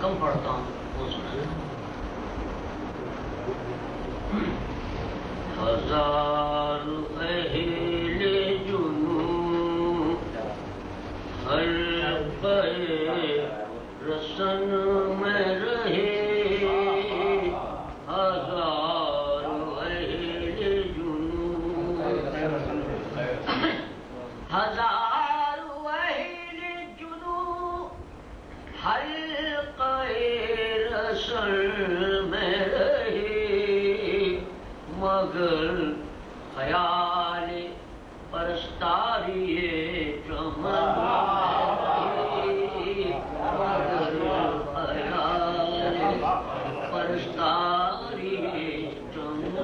کم پڑھتا ہوں وہ سنا ہزار اہل جنوں ہر پے رسن میں رہے ہزار اہل جنوں ہزار اہل جنوں حلقہ رسن میں رہے مگر خیال پرستاری چمن مگر خیال پرستاری چمن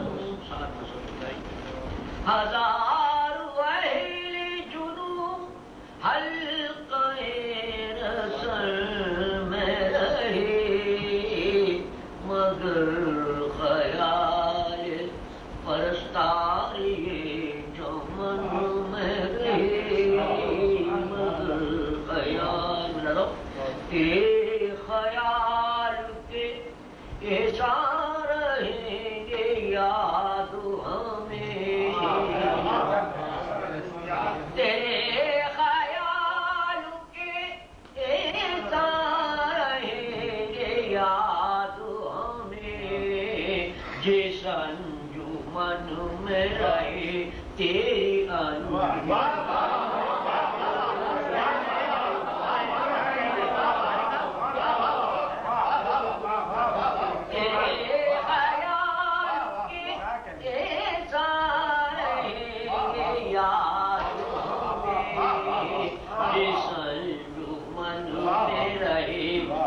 ہزار اہل جنوں حلقہ رسن میں رہے مگر خیال پرستاری چمن میں رہے مگر خیال تیرے خیال کے احسان رہیں گے یاد ہمیں تیرے خیال کے احسان رہیں گے یاد ہمیں جس انجمن میں رہے تیری انجمن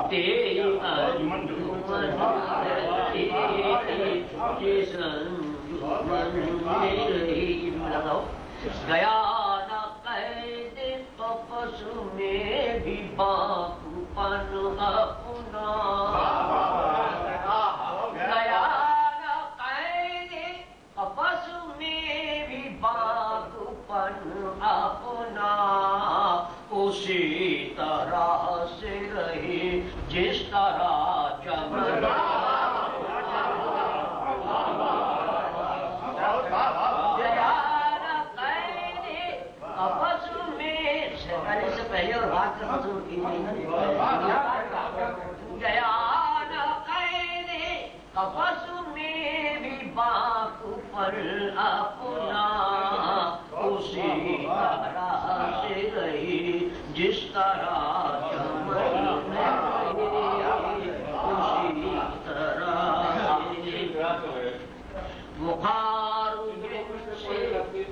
تیری انجمن جس انجمن میں رہی گیا نہ قید قفس میں بھی باغبن اپنا گیا نہ قید قفس میں بھی باغبن اپنا اسی طرح سے رہی جس طرح چمن سے پہلے اور بات کا مضمون گیا نہ قید قفس میں بھی باغ پر اپنا اسی طرح سے رہی جس طرح چمن میں رہی اسی طرح بخار سے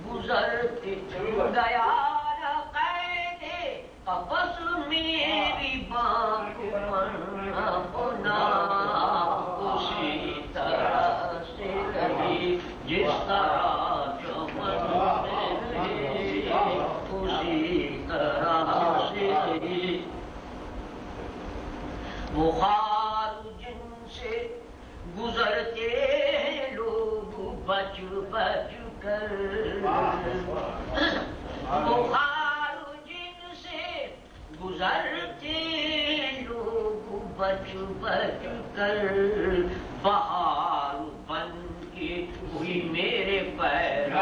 گزرتے گیا قفس میں بھی باغبن اپنا اسی طرح سے رہی جس طرح چمن میں رہی اسی طرح سے رہی بخار جن سے گزرتے ہیں لوگ بچ بچ کر بخار گزرتے لوگ بچ بچ کر بہار بن کے ہوئی میرے پیر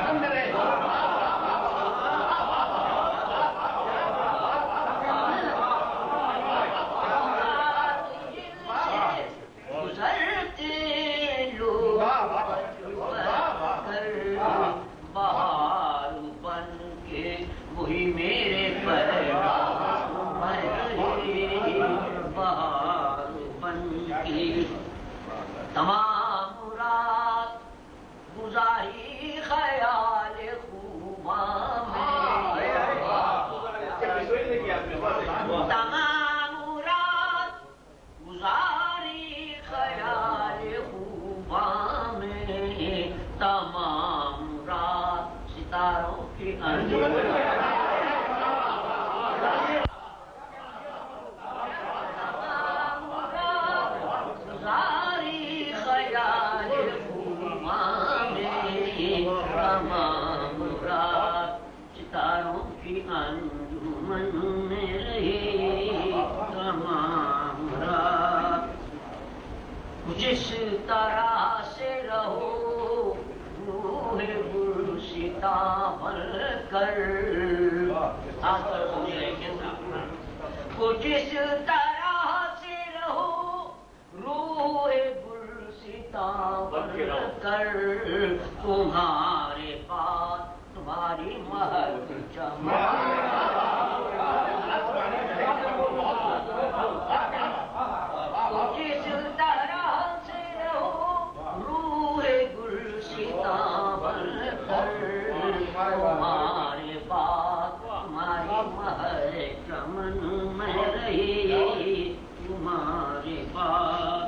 گزرتے لوگ بچ بچ کر بہار بن کے وہی میرے پیر بہار بن کی تمام رات گزاری خیال خوباں میں تمام رات گزاری خیال خوباں میں تمام رات ستاروں کی تمام رات جس طرح سے رہو روح گلشتہ بن کر جس طرح سے رہو روح گلشتہ بن کر تمہارے پاس تمہاری مہر جس طرح سے رہو روح گلشتہ بن کر تمہارے پاس تمہاری مہر چمن میں رہی تمہارے پاس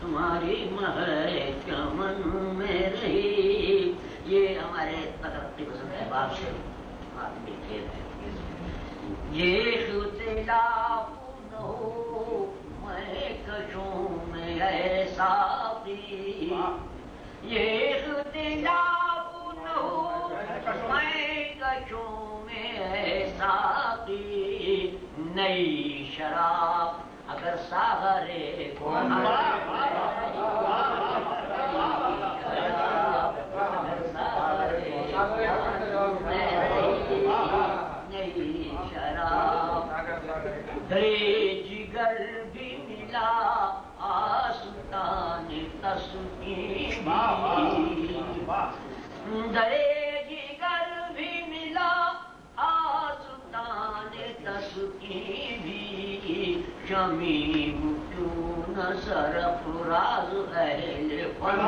تمہاری مہر چمن میں رہی. یہ ہمارے ترقی پسند احباب سے آدمی کھیل ہے. یہ اختلاف نہ ہو میں کشوں میں ایسا بھی یہ اختلاف نہ ہو میں کشوں میں ایسا بھی نئی شراب اگر ساغرے کو نئی شراب درے جگر بھی ملا آستان تسکین درے جگر بھی ملا آستان تسکین شمیم کیوں نہ سرفراز اہل فن